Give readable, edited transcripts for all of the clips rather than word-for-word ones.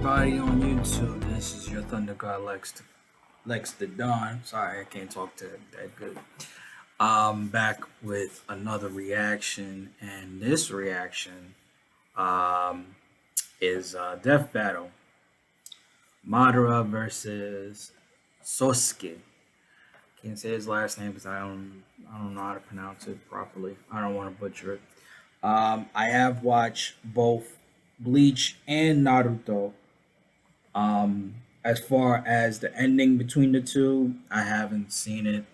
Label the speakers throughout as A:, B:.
A: everybody on YouTube. This is your Thunder God Lex the Don. Sorry, I can't talk to that good. Back with another reaction, and this reaction is Death Battle. Madara versus Sosuke. Can't say his last name because I don't know how to pronounce it properly. I don't want to butcher it. I have watched both Bleach and Naruto. As far as the ending between the two, I haven't seen it.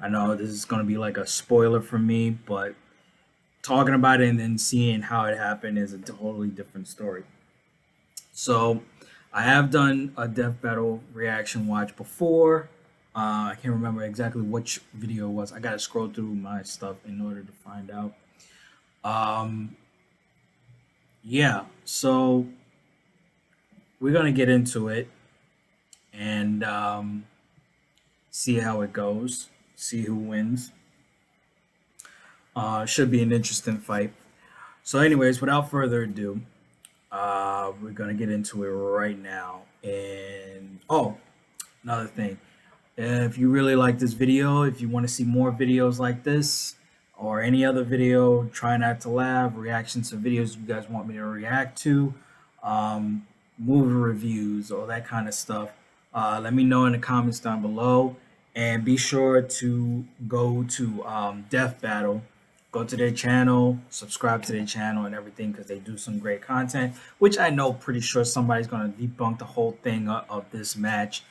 A: I know this is going to be like a spoiler for me, but talking about it and then seeing how it happened is a totally different story. So I have done a Death Battle reaction watch before. I can't remember exactly which video it was. I got to scroll through my stuff in order to find out. Yeah, so we're going to get into it and see how it goes, see who wins. Should be an interesting fight. So anyways, without further ado, we're going to get into it right now. And another thing, if you really like this video, if you want to see more videos like this or any other video, try not to laugh, reactions to videos you guys want me to react to, movie reviews, all that kind of stuff, let me know in the comments down below. And be sure to go to Death Battle, go to their channel, subscribe to their channel and everything, because they do some great content, which I know pretty sure somebody's going to debunk the whole thing of this match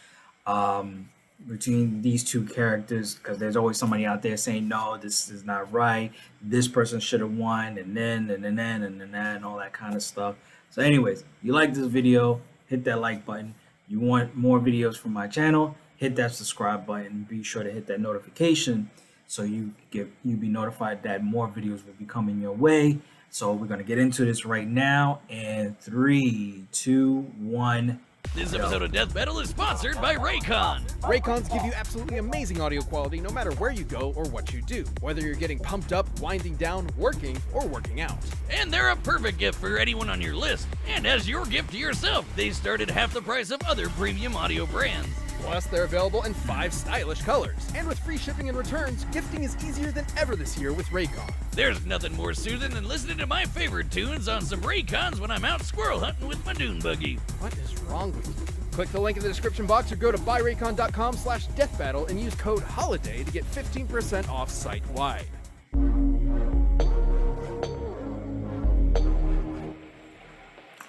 A: between these two characters, because there's always somebody out there saying, no, this is not right, this person should have won, and then and all that kind of stuff. So anyways, you like this video, hit that like button. You want more videos from my channel, hit that subscribe button. Be sure to hit that notification so you be notified that more videos will be coming your way. So we're going to get into this right now. And 3, 2, 1.
B: This episode of Death Battle is sponsored by Raycon.
C: Raycons give you absolutely amazing audio quality no matter where you go or what you do, whether you're getting pumped up, winding down, working, or working out.
B: And they're a perfect gift for anyone on your list. And as your gift to yourself, they start at half the price of other premium audio brands.
C: Plus, they're available in 5 stylish colors. And with free shipping and returns, gifting is easier than ever this year with Raycon.
B: There's nothing more soothing than listening to my favorite tunes on some Raycons when I'm out squirrel hunting with my dune buggy.
C: What is wrong with you? Click the link in the description box or go to buyraycon.com/deathbattle and use code HOLIDAY to get 15% off site-wide.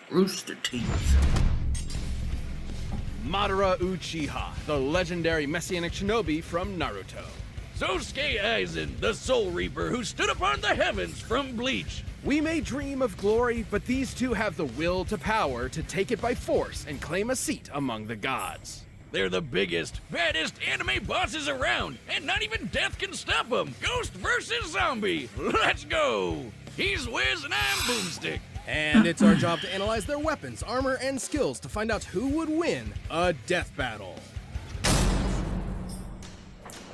A: Rooster Teeth.
C: Madara Uchiha, the legendary messianic shinobi from Naruto.
B: Sosuke Aizen, the Soul Reaper who stood upon the heavens from Bleach.
C: We may dream of glory, but these two have the will to power to take it by force and claim a seat among the gods.
B: They're the biggest, baddest anime bosses around, and not even death can stop them. Ghost versus zombie. Let's go. He's Wiz and I'm Boomstick.
C: And it's our job to analyze their weapons, armor, and skills to find out who would win a death battle.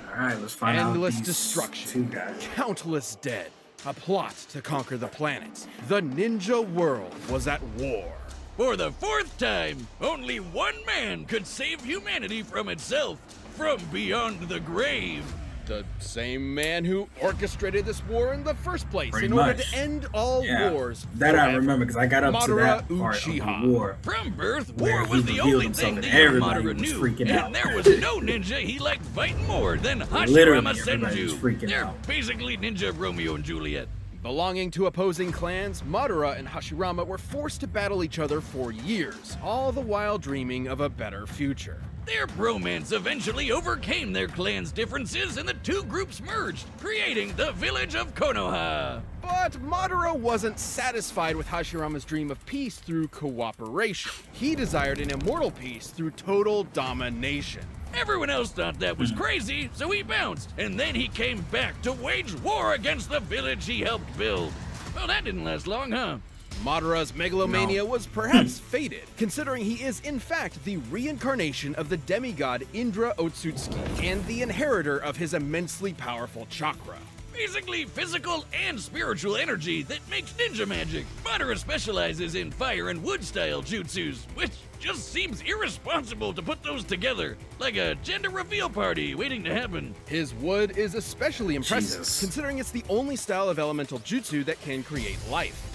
A: All right, let's find out.
C: Endless
A: these
C: destruction,
A: two guys.
C: countless dead, a plot to conquer the planet. The ninja world was at war.
B: For the 4th time, only one man could save humanity from itself, from beyond the grave.
C: The same man who orchestrated this war in the first place
A: Pretty
C: in order
A: much.
C: to end all wars.
A: That
C: forever.
A: I remember because I got up to
C: Madara
A: that part
C: Uchiha.
A: of the war.
B: From birth,
A: Where
B: war
A: he
B: was the
A: revealed
B: only
A: himself
B: thing
A: and
B: the young
A: everybody
B: Madara
A: was
B: knew,
A: freaking
B: and
A: out.
B: there was no ninja he liked fighting more than
A: Literally,
B: Hashirama
A: everybody was
B: Senju.
A: freaking
B: They're
A: out.
B: basically ninja Romeo and Juliet.
C: Belonging to opposing clans, Madara and Hashirama were forced to battle each other for years, all the while dreaming of a better future.
B: Their bromance eventually overcame their clan's differences and the two groups merged, creating the village of Konoha.
C: But Madara wasn't satisfied with Hashirama's dream of peace through cooperation. He desired an immortal peace through total domination.
B: Everyone else thought that was crazy, so he bounced, and then he came back to wage war against the village he helped build. Well, that didn't last long, huh?
C: Madara's megalomania was perhaps fated, considering he is in fact the reincarnation of the demigod Indra Otsutsuki and the inheritor of his immensely powerful chakra.
B: basically physical and spiritual energy that makes ninja magic. Madara specializes in fire and wood style jutsus, which just seems irresponsible to put those together, like a gender reveal party waiting to happen.
C: His wood is especially impressive,
A: Jesus.
C: considering it's the only style of elemental jutsu that can create life.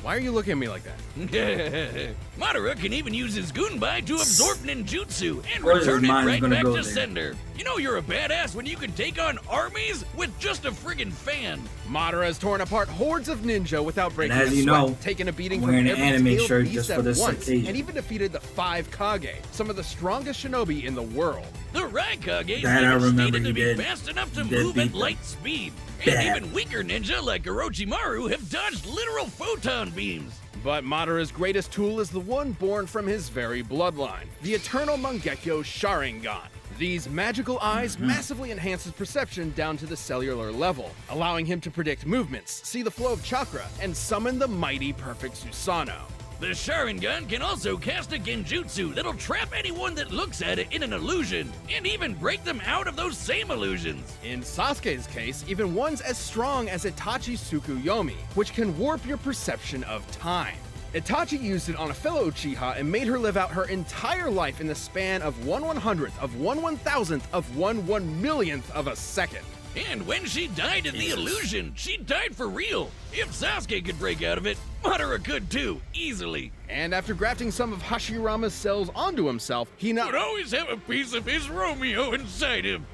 C: Why are you looking at me like that?
B: Madara can even use his Gunbai to absorb ninjutsu and
A: Where's his
B: return it
A: mind
B: right
A: gonna
B: back
A: go
B: to
A: there?
B: sender. You know you're a badass when you can take on armies with just a friggin' fan.
C: Madara has torn apart hordes of ninja without breaking
A: as
C: a
A: you
C: sweat,
A: know,
C: taken a beating
A: I'm
C: from
A: wearing
C: every
A: an anime
C: tailed
A: shirt
C: beast
A: just
C: at
A: for this
C: once,
A: occasion.
C: and even defeated the 5 Kage, some of the strongest shinobi in the world.
B: The Raikage
A: That I
B: even
A: remember
B: stated
A: he
B: to be
A: did.
B: fast enough to
A: He did
B: move
A: beat
B: at
A: them.
B: light speed.
A: Bad.
B: And even weaker ninja like Orochimaru have dodged literal photon beams.
C: But Madara's greatest tool is the one born from his very bloodline, the Eternal Mangekyo Sharingan. These magical eyes massively enhance his perception down to the cellular level, allowing him to predict movements, see the flow of chakra, and summon the mighty perfect Susanoo.
B: The Sharingan can also cast a genjutsu that'll trap anyone that looks at it in an illusion, and even break them out of those same illusions.
C: In Sasuke's case, even ones as strong as Itachi Tsukuyomi, which can warp your perception of time. Itachi used it on a fellow Uchiha and made her live out her entire life in the span of 1/100th of 1/1000th of 1/1 of a second.
B: And when she died in the illusion, she died for real. If Sasuke could break out of it, Madara could too, easily.
C: And after grafting some of Hashirama's cells onto himself, he
B: Would always have a piece of his Romeo inside him.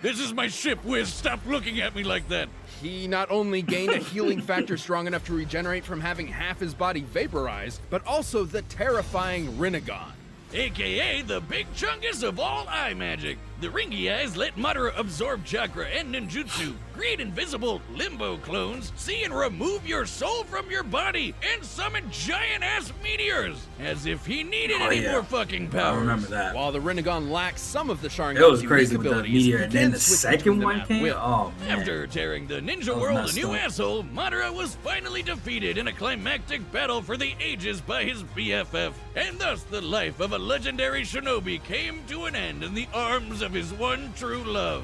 B: This is my ship, Wiz. Stop looking at me like that.
C: He not only gained a healing factor strong enough to regenerate from having half his body vaporized, but also the terrifying Rinnegan.
B: AKA the big chungus of all eye magic. The ringy eyes let Madara absorb chakra and ninjutsu, create invisible limbo clones, see and remove your soul from your body, and summon giant-ass meteors, as if he needed
A: Oh,
B: any
A: yeah.
B: more fucking
A: I
B: powers.
A: remember that.
C: While the Rinnegan lacks some of the Sharingan's
A: It was
C: unique
A: crazy with the
C: abilities,
A: meteor,
C: he
A: and then
C: can
A: the
C: switch
A: second
C: between them
A: one
C: at
A: came.
C: will.
A: Oh man!
B: After tearing the ninja
A: was
B: world a
A: messed
B: new
A: up.
B: asshole, Madara was finally defeated in a climactic battle for the ages by his BFF, and thus the life of a legendary shinobi came to an end in the arms of his one true love.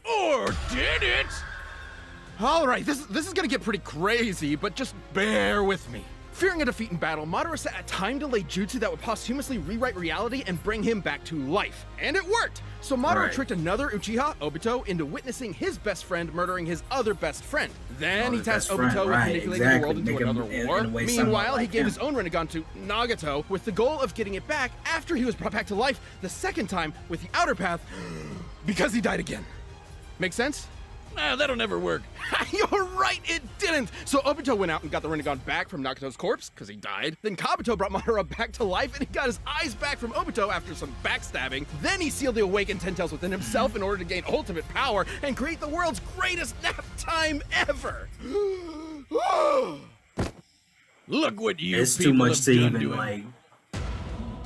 B: Or did it?
C: All right, this is gonna get pretty crazy, but just bear with me. Fearing a defeat in battle, Madara set a time-delayed jutsu that would posthumously rewrite reality and bring him back to life. And it worked! So Madara
A: Right.
C: tricked another Uchiha, Obito, into witnessing his best friend murdering his other best friend. Then
A: Oh,
C: he
A: his
C: tasked
A: best friend,
C: Obito with
A: right,
C: manipulating
A: exactly.
C: the world into
A: Make him
C: another
A: in
C: war.
A: a way
C: Meanwhile,
A: somewhat
C: he
A: like
C: gave
A: him.
C: his own Rinnegan to Nagato with the goal of getting it back after he was brought back to life the second time with the outer path because he died again. Make sense?
B: Nah, that'll never work.
C: You're right, it didn't! So Obito went out and got the Rinnegan back from Nagato's corpse, because he died. Then Kabuto brought Madara back to life, and he got his eyes back from Obito after some backstabbing. Then he sealed the awakened Ten Tails within himself in order to gain ultimate power and create the world's greatest nap time ever!
B: Look what you
A: It's too
B: people
A: much
B: have
A: to
B: done
A: even
B: to him.
A: like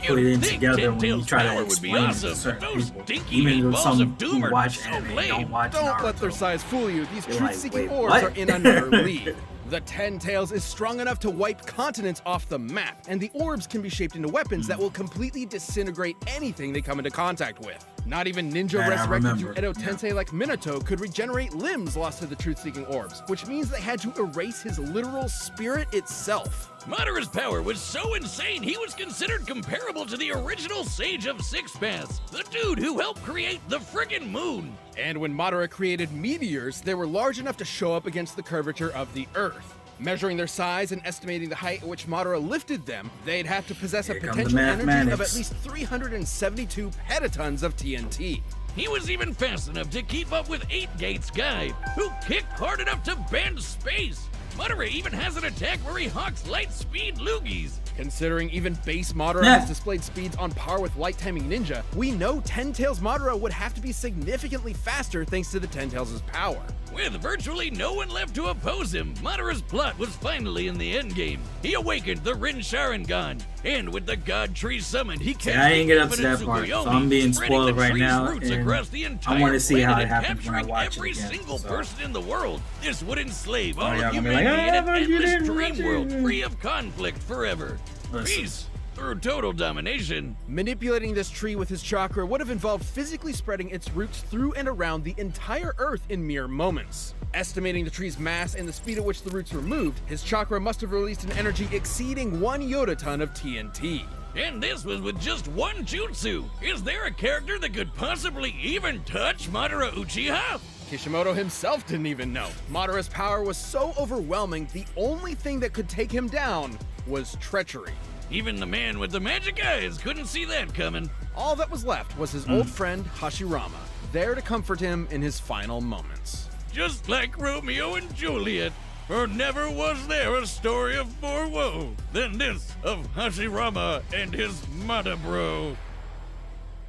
B: You'd
A: put it in
B: think
A: together
B: Ten
A: when you
B: Tails'
A: try to
B: power would be
A: explain it
B: awesome,
A: to certain
B: but those
A: people.
B: dinky
A: Even with
B: balls
A: some
B: of doom
A: who
B: are
A: watch
B: so
A: anime,
B: lame.
A: don't watch
C: Don't
A: Naruto.
C: let their size fool you. These
A: You're like,
C: truth-seeking
A: wait,
C: orbs
A: what?
C: are in another league. The Ten Tails is strong enough to wipe continents off the map, and the orbs can be shaped into weapons that will completely disintegrate anything they come into contact with. Not even ninja
A: That I
C: resurrected through
A: remember,
C: Edo
A: yeah.
C: Tensei like Minato could regenerate limbs lost to the truth-seeking orbs, which means they had to erase his literal spirit itself.
B: Madara's power was so insane, he was considered comparable to the original Sage of Six Paths, the dude who helped create the friggin' moon.
C: And when Madara created meteors, they were large enough to show up against the curvature of the Earth. Measuring their size and estimating the height at which Madara lifted them, they'd have to possess a
A: Here come the
C: potential energy of
A: mathematics.
C: at least 372 petatons of TNT.
B: He was even fast enough to keep up with Eight Gates Guy, who kicked hard enough to bend space. Madara even has an attack where he hawks light speed loogies.
C: Considering even base Madara
A: Yeah.
C: has displayed speeds on par with Light Timing Ninja, we know Ten Tails Madara would have to be significantly faster thanks to the Ten Tails' power.
B: With virtually no one left to oppose him, Madara's plot was finally in the endgame. He awakened the Rin Sharingan, and with the God Tree summoned, he cast
A: I ain't
B: the
A: get up to
B: infinite
A: that part, so
B: Tsukuyomi,
A: I'm being
B: spreading
A: spoiled
B: the
A: right
B: tree's
A: now,
B: roots
A: and
B: across the entire
A: I want to see how
B: planet
A: it
B: and
A: happens when I
B: capturing
A: watch
B: every
A: it again.
B: single
A: So.
B: person in the world. This would enslave all
A: y'all
B: of
A: gonna be like,
B: humanity in
A: "Ah,
B: an
A: but you
B: endless
A: didn't
B: dream
A: watch it."
B: world free of conflict forever.
A: Listen,
B: Peace. through total domination.
C: Manipulating this tree with his chakra would have involved physically spreading its roots through and around the entire Earth in mere moments. Estimating the tree's mass and the speed at which the roots were moved, his chakra must have released an energy exceeding 1 yotaton of TNT.
B: And this was with just one jutsu. Is there a character that could possibly even touch Madara Uchiha?
C: Kishimoto himself didn't even know. Madara's power was so overwhelming, the only thing that could take him down was treachery.
B: Even the man with the magic eyes couldn't see that coming.
C: All that was left was his old friend Hashirama, there to comfort him in his final moments.
B: Just like Romeo and Juliet. For never was there a story of more woe than this of Hashirama and his Madabro.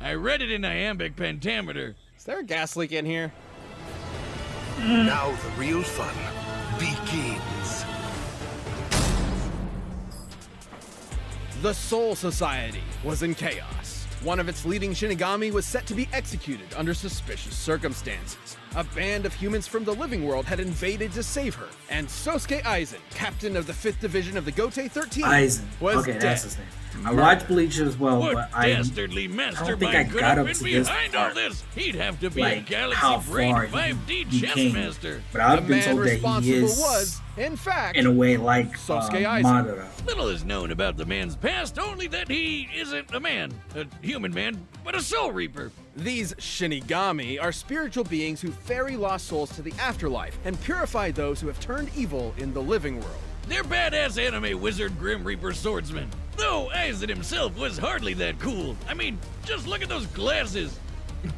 B: I read it in iambic pentameter.
C: Is there a gas leak in here?
D: Now the real fun begins.
C: The Soul Society was in chaos. One of its leading Shinigami was set to be executed under suspicious circumstances. A band of humans from the living world had invaded to save her, and Sosuke Aizen, captain of the 5th Division of the Gote 13,
A: Aizen.
C: was
A: Okay,
C: dead.
A: that's his name. I watched Bleach as well,
B: What
A: but I
B: dastardly
A: don't think I
B: mastermind could
A: got
B: have
A: up
B: been
A: to this
B: behind all
A: part.
B: this? He'd have to be a
A: Like how
B: galaxy brain
A: far
B: 5D
A: he
B: chess
A: came.
B: master.
A: But
C: The
A: I've been
C: man
A: told that he
C: responsible
A: is,
C: was, in fact,
A: in a way, like
C: Sosuke Aizen.
A: Madara.
B: Little is known about the man's past, only that he isn't a man, a human man, but a soul reaper.
C: These Shinigami are spiritual beings who ferry lost souls to the afterlife and purify those who have turned evil in the living world.
B: They're badass anime wizard Grim Reaper swordsmen. Though Aizen himself was hardly that cool. I mean, just look at those glasses.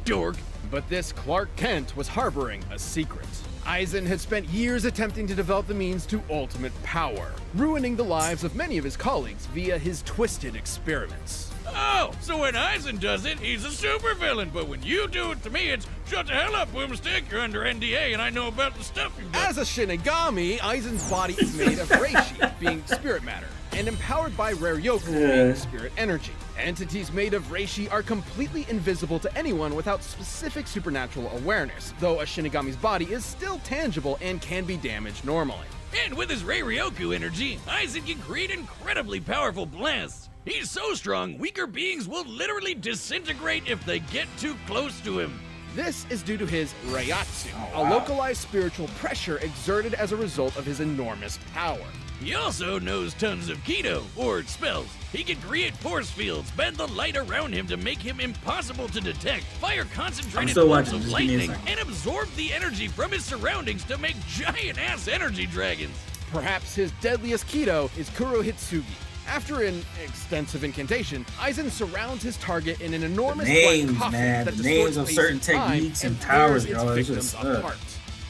B: Dork.
C: But this Clark Kent was harboring a secret. Aizen had spent years attempting to develop the means to ultimate power, ruining the lives of many of his colleagues via his twisted experiments.
B: Oh, so when Aizen does it, he's a supervillain, but when you do it to me, it's shut the hell up, Boomstick. You're under NDA, and I know about the stuff you've done.
C: As a Shinigami, Aizen's body is made of reishi, being spirit matter, and empowered by Raryoku, being spirit energy. Entities made of reishi are completely invisible to anyone without specific supernatural awareness, though a Shinigami's body is still tangible and can be damaged normally.
B: And with his Raryoku energy, Aizen can create incredibly powerful blasts. He's so strong, weaker beings will literally disintegrate if they get too close to him.
C: This is due to his Reiatsu, a localized spiritual pressure exerted as a result of his enormous power.
B: He also knows tons of Keto, or spells. He can create force fields, bend the light around him to make him impossible to detect, fire concentrated
A: still
B: bolts
A: watching,
B: of
A: just give me a
B: lightning,
A: second.
B: and absorb the energy from his surroundings to make giant-ass energy dragons.
C: Perhaps his deadliest Keto is Kurohitsugi. After an extensive incantation, Aizen surrounds his target in an enormous
A: names,
C: black coffin
A: man,
C: that
A: the
C: distorts
A: names of
C: space
A: certain
C: and time
A: techniques and
C: tears
A: towers,
C: its
A: yo, it's
C: victims
A: just,
C: apart.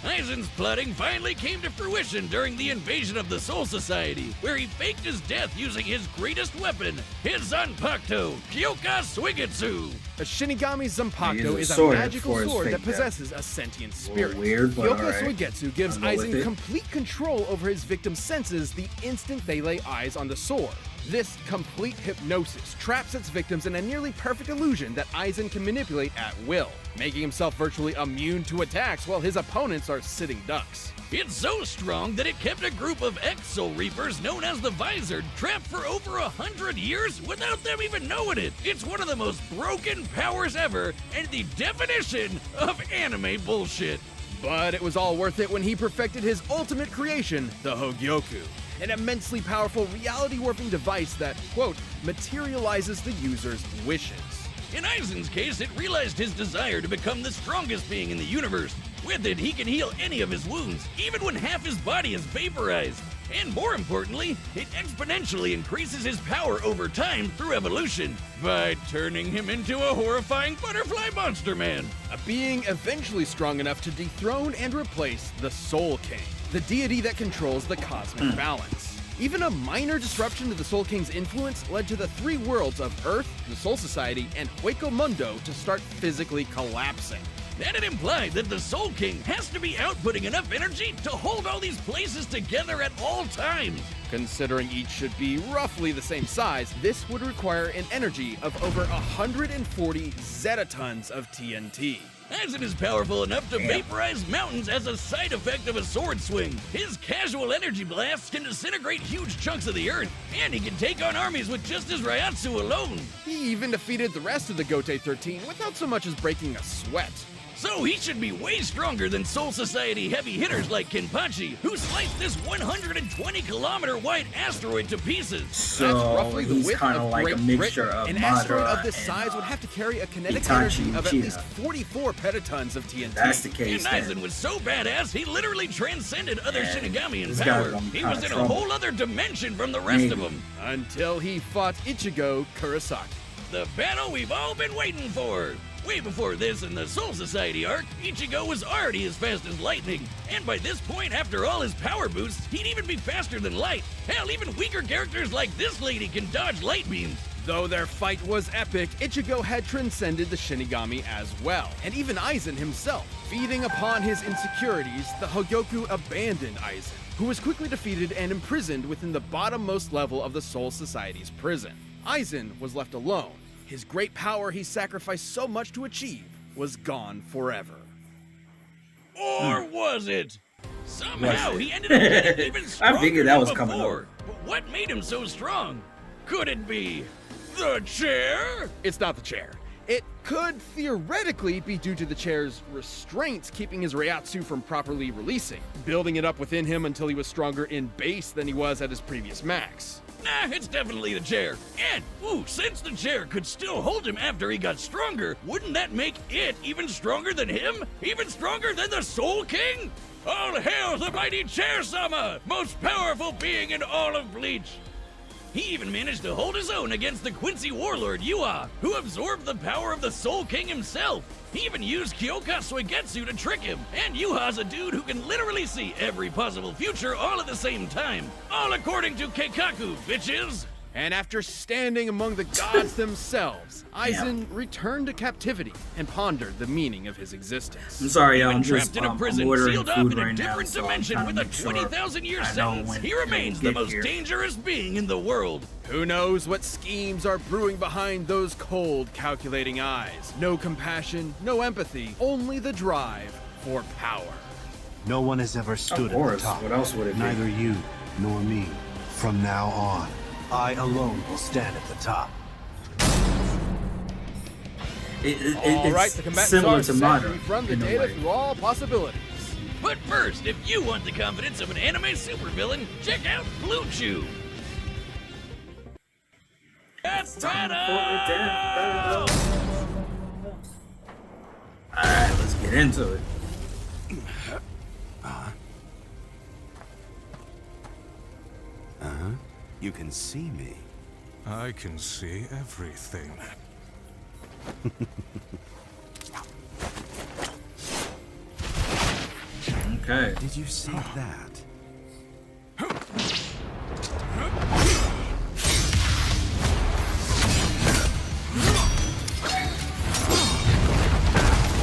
B: Aizen's plotting finally came to fruition during the invasion of the Soul Society, where he faked his death using his greatest weapon, his Zanpakuto, Kyoka Suigetsu.
C: A Shinigami
A: He used
C: Zanpakuto
A: a
C: is a
A: sword
C: magical
A: for his
C: sword
A: fake
C: that possesses a sentient spirit.
A: weird, but
C: Kyoka
A: alright.
C: Suigetsu gives
A: I'll go with
C: Aizen
A: it.
C: complete control over his victim's senses the instant they lay eyes on the sword. This complete hypnosis traps its victims in a nearly perfect illusion that Aizen can manipulate at will, making himself virtually immune to attacks while his opponents are sitting ducks.
B: It's so strong that it kept a group of ex-Soul Reapers known as the Visored trapped for over 100 years without them even knowing it. It's one of the most broken powers ever and the definition of anime bullshit.
C: But it was all worth it when he perfected his ultimate creation, the Hogyoku, an immensely powerful reality-warping device that, quote, materializes the user's wishes.
B: In Aizen's case, it realized his desire to become the strongest being in the universe. With it, he can heal any of his wounds, even when half his body is vaporized. And more importantly, it exponentially increases his power over time through evolution by turning him into a horrifying butterfly monster man.
C: A being eventually strong enough to dethrone and replace the Soul King, the deity that controls the cosmic balance. Even a minor disruption to the Soul King's influence led to the three worlds of Earth, the Soul Society, and Hueco Mundo to start physically collapsing.
B: That implied that the Soul King has to be outputting enough energy to hold all these places together at all times.
C: Considering each should be roughly the same size, this would require an energy of over 140 zetatons of TNT.
B: Aizen is powerful enough to vaporize mountains as a side effect of a sword swing. His casual energy blasts can disintegrate huge chunks of the earth, and he can take on armies with just his Ryatsu alone.
C: He even defeated the rest of the Gote 13 without so much as breaking a sweat.
B: So he should be way stronger than Soul Society heavy hitters like Kenpachi, who sliced this 120-kilometer wide asteroid to pieces.
A: So
C: That's roughly the
A: he's
C: width
A: kind of
C: of
A: like
C: Great
A: a mixture
C: Britain.
A: of
C: An asteroid
A: Madara
C: of this
A: and,
C: size would have to carry a kinetic
A: Itachi
C: energy
A: and
C: of at
A: Cheetah.
C: least 44 petatons of TNT.
A: That's the
B: And
A: case.
B: Aizen
A: Then.
B: was so badass, he literally transcended other
A: Man,
B: Shinigami in
A: this guy's
B: power.
A: in
B: He
A: kinda
B: was in a
A: trouble.
B: whole other dimension from the rest of
A: Maybe.
B: them.
C: Until he fought Ichigo Kurosaki.
B: The battle we've all been waiting for. Way before this in the Soul Society arc, Ichigo was already as fast as lightning. And by this point, after all his power boosts, he'd even be faster than light. Hell, even weaker characters like this lady can dodge light beams.
C: Though their fight was epic, Ichigo had transcended the Shinigami as well, and even Aizen himself. Feeding upon his insecurities, the Hogyoku abandoned Aizen, who was quickly defeated and imprisoned within the bottommost level of the Soul Society's prison. Aizen was left alone. His great power he sacrificed so much to achieve was gone forever.
B: Or was it? Somehow
A: Was it?
B: he ended up getting even stronger
A: I figured that
B: than
A: was coming
B: before.
A: up.
B: But what made him so strong? Could it be the chair?
C: It's not the chair. It could theoretically be due to the chair's restraints keeping his Ryatsu from properly releasing, building it up within him until he was stronger in base than he was at his previous max.
B: Nah, it's definitely the chair. And, since the chair could still hold him after he got stronger, wouldn't that make it even stronger than him? Even stronger than the Soul King? All hail the mighty Chair-sama, most powerful being in all of Bleach. He even managed to hold his own against the Quincy warlord Yua, who absorbed the power of the Soul King himself. He even used Kyoka Suigetsu to trick him, and Yuha's a dude who can literally see every possible future all at the same time. All according to Keikaku, bitches!
C: And after standing among the gods themselves, Aizen returned to captivity and pondered the meaning of his existence.
A: I'm sorry, y'all. I'm
B: Trapped
A: just
B: in a
A: I'm
B: prison,
A: ordering
B: sealed off
A: food
B: in a
A: right now,
B: different
A: so I'm
B: dimension
A: trying
B: with
A: to
B: a
A: make sure
B: 20,000-year
A: I know
B: sentence,
A: when
B: he
A: it will
B: remains the
A: get
B: most
A: here.
B: dangerous being in the world.
C: Who knows what schemes are brewing behind those cold, calculating eyes? No compassion, no empathy, only the drive for power.
D: No one has ever stood
A: Of
D: at
A: course.
D: the top.
A: What else would it be?
D: Neither you nor me. From now on, I alone will stand at the top.
C: All right, the
A: It's
C: combatants
A: similar
C: are
A: to
C: set.
A: Madara
C: We've run the
A: in a
C: data
A: way.
C: through all possibilities.
B: But first, if you want the confidence of an anime supervillain, check out Blue Chew. That's
A: Time
B: right.
A: for a death battle. Alright, let's get into it.
D: You can see me.
E: I can see everything.
A: Okay.
D: Did you see that?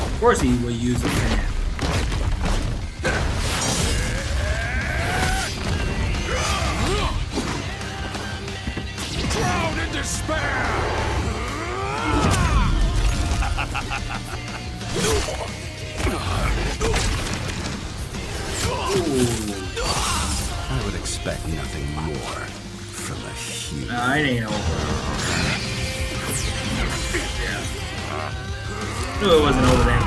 A: Of course he will use a fan.
E: Drown in despair!
D: I would expect nothing more from a human.
A: Nah, it ain't over. Knew it wasn't over that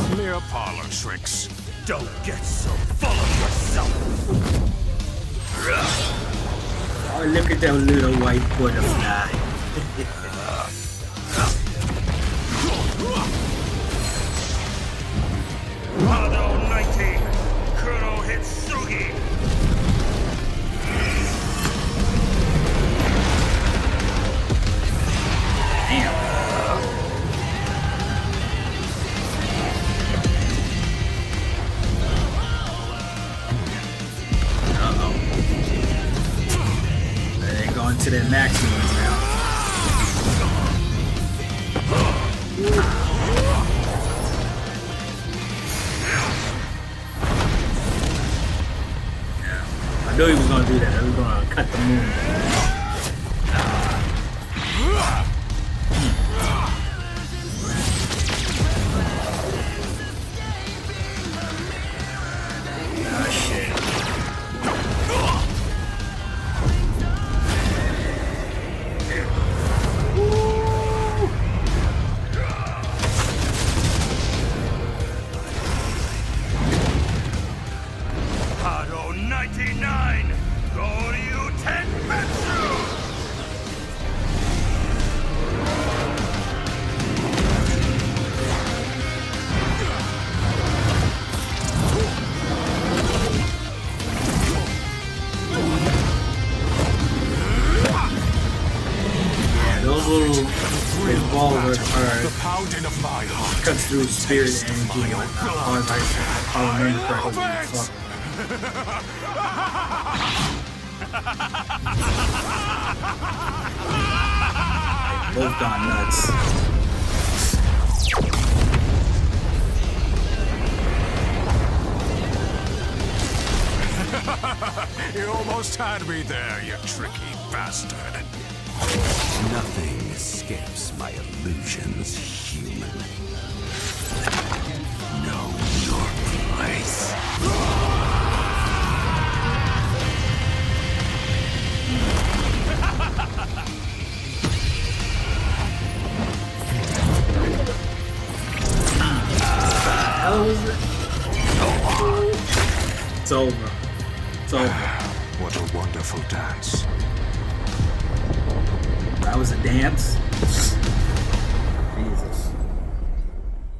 A: quick.
E: Mere parlor tricks. Don't get so full of yourself.
A: Oh, look at that little white butterfly.
E: Hado 19, Kuro Hitsugi.
A: They're going to their maximums now. knew he was gonna do that. He was gonna cut the moon. Ah, shit.
E: Hado 99! Goryu Tenmetsu!
A: Yeah, those little balls are
E: The pounding of my heart.
A: cuts through spirit energy. I'll remember correctly. Both gone nuts.
E: You almost had me there, you tricky bastard.
F: Nothing escapes my illusions, human. Know your place.
A: Hell was it? It's over. It's over.
E: What a wonderful dance.
A: That was a dance. Jesus.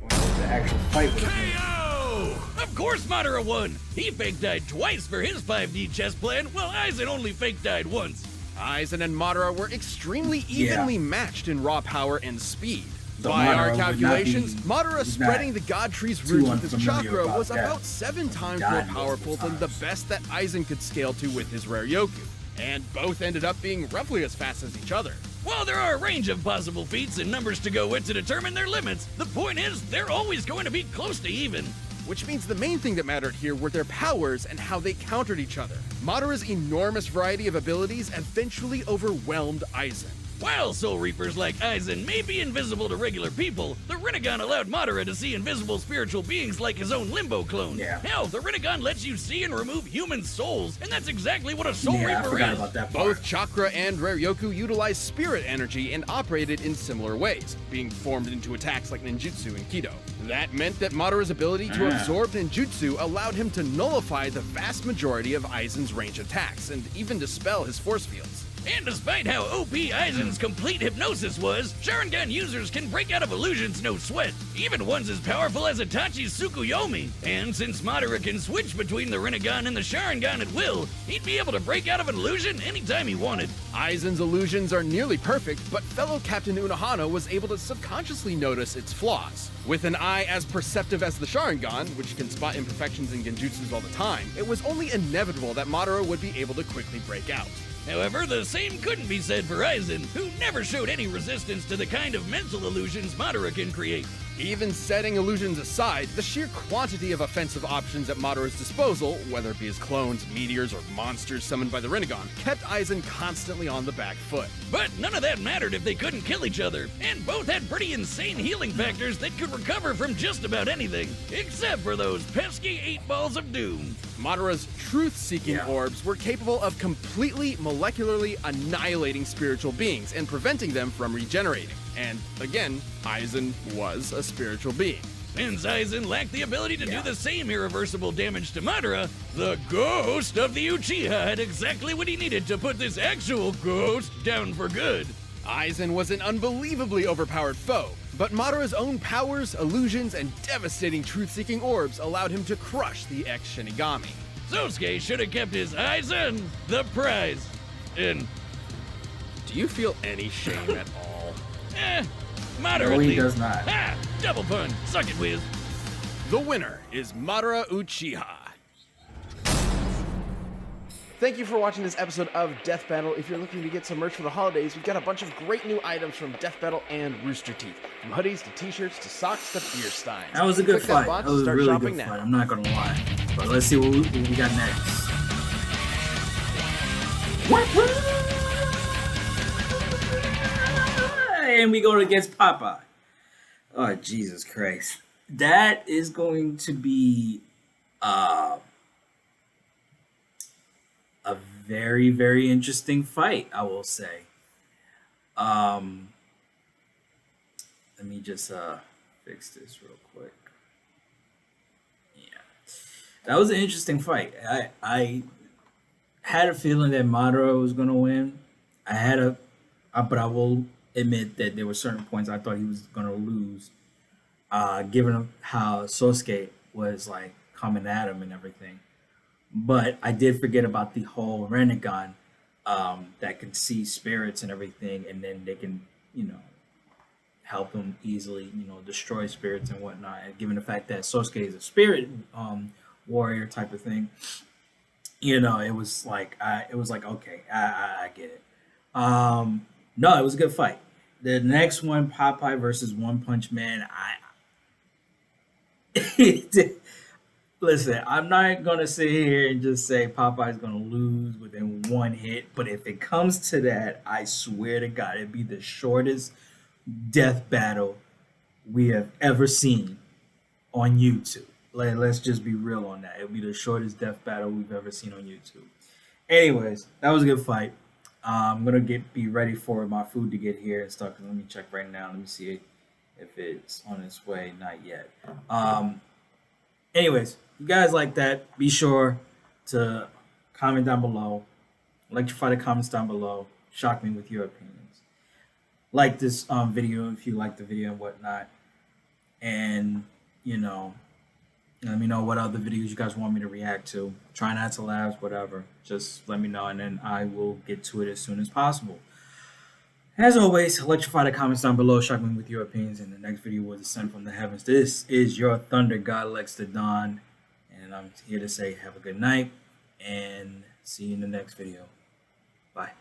A: Well, the actual fight would have been.
B: KO! Of course Madara won! He fake died twice for his 5D chess plan, while Aizen only fake died once.
C: Aizen and Madara were extremely evenly matched in raw power and speed.
A: So
C: By
A: Madara
C: our
A: would not
C: calculations,
A: be-
C: Madara
A: he's
C: spreading
A: not
C: the God Tree's
A: too
C: roots with his
A: unfamiliar
C: chakra
A: about
C: was
A: that.
C: about 7 times
A: Died
C: more powerful
A: multiple
C: than the
A: times.
C: best that Aizen could scale to with his rare Yoku. And both ended up being roughly as fast as each other.
B: While there are a range of possible feats and numbers to go with to determine their limits, the point is they're always going to be close to even.
C: Which means the main thing that mattered here were their powers and how they countered each other. Madara's enormous variety of abilities eventually overwhelmed Aizen.
B: While Soul Reapers like Aizen may be invisible to regular people, the Rinnegan allowed Madara to see invisible spiritual beings like his own Limbo clone.
A: Yeah.
B: Hell, the Rinnegan lets you see and remove human souls, and that's exactly what a Soul
A: Yeah, I
B: Reaper
A: forgot
B: is.
A: about that part.
C: Both chakra and rare Yoku utilized spirit energy and operated in similar ways, being formed into attacks like ninjutsu and kido. That meant that Madara's ability to absorb ninjutsu allowed him to nullify the vast majority of Aizen's range attacks and even dispel his force fields.
B: And despite how OP Aizen's complete hypnosis was, Sharingan users can break out of illusions no sweat, even ones as powerful as Itachi's Tsukuyomi. And since Madara can switch between the Rinnegan and the Sharingan at will, he'd be able to break out of an illusion anytime he wanted.
C: Aizen's illusions are nearly perfect, but fellow Captain Unohana was able to subconsciously notice its flaws. With an eye as perceptive as the Sharingan, which can spot imperfections in genjutsus all the time, it was only inevitable that Madara would be able to quickly break out.
B: However, the same couldn't be said for Aizen, who never showed any resistance to the kind of mental illusions Madara can create.
C: Even setting illusions aside, the sheer quantity of offensive options at Madara's disposal, whether it be his clones, meteors, or monsters summoned by the Rinnegan, kept Aizen constantly on the back foot.
B: But none of that mattered if they couldn't kill each other, and both had pretty insane healing factors that could recover from just about anything, except for those pesky 8 balls of doom.
C: Madara's truth-seeking
A: Yeah.
C: orbs were capable of completely molecularly annihilating spiritual beings and preventing them from regenerating. And again, Aizen was a spiritual being.
B: Since Aizen lacked the ability to
A: Yeah.
B: do the same irreversible damage to Madara, the ghost of the Uchiha had exactly what he needed to put this actual ghost down for good.
C: Aizen was an unbelievably overpowered foe, but Madara's own powers, illusions, and devastating truth-seeking orbs allowed him to crush the ex-Shinigami.
B: Sosuke should have kept his Aizen the prize. And,
C: Do you feel any shame at all?
B: moderately.
A: No, he does not.
B: Ha! Double pun. Suck it, Wiz.
C: The winner is Madara Uchiha. Thank you for watching this episode of Death Battle. If you're looking to get some merch for the holidays, we've got a bunch of great new items from Death Battle and Rooster Teeth. From hoodies to t-shirts to socks to beer steins.
A: That was a good
C: Click that
A: fight.
C: box
A: That
C: and
A: was a
C: start
A: really
C: shopping
A: good
C: now.
A: fight. I'm not gonna lie. But let's see what we got next. And we go against Popeye. Oh, Jesus Christ. That is going to be a very, very interesting fight, I will say. Um, Let me just fix this real quick. Yeah. That was an interesting fight. I had a feeling that Madara was gonna win. But I will admit that there were certain points I thought he was gonna lose, given how Sosuke was like coming at him and everything. But I did forget about the whole Renegon that can see spirits and everything, and then they can, help them easily, destroy spirits and whatnot. And given the fact that Sosuke is a spirit warrior type of thing, it was like okay, I get it. No, it was a good fight. The next one, Popeye versus One Punch Man. Listen, I'm not gonna sit here and just say Popeye's gonna lose within one hit, but if it comes to that, I swear to God, it'd be the shortest death battle we have ever seen on YouTube. Let's just be real on that. It'll be the shortest death battle we've ever seen on YouTube. Anyways, that was a good fight. I'm gonna be ready for my food to get here and stuff. Let me check right now. Let me see if it's on its way. Not yet. Anyways, you guys like that? Be sure to comment down below. Electrify the comments down below. Shock me with your opinions. Like this video if you like the video and whatnot. And let me know what other videos you guys want me to react to. Try not to laugh, whatever. Just let me know, and then I will get to it as soon as possible. As always, electrify the comments down below. Shock me with your opinions. And the next video will descend from the heavens. This is your Thunder God, Lex the Don. And I'm here to say have a good night. And see you in the next video. Bye.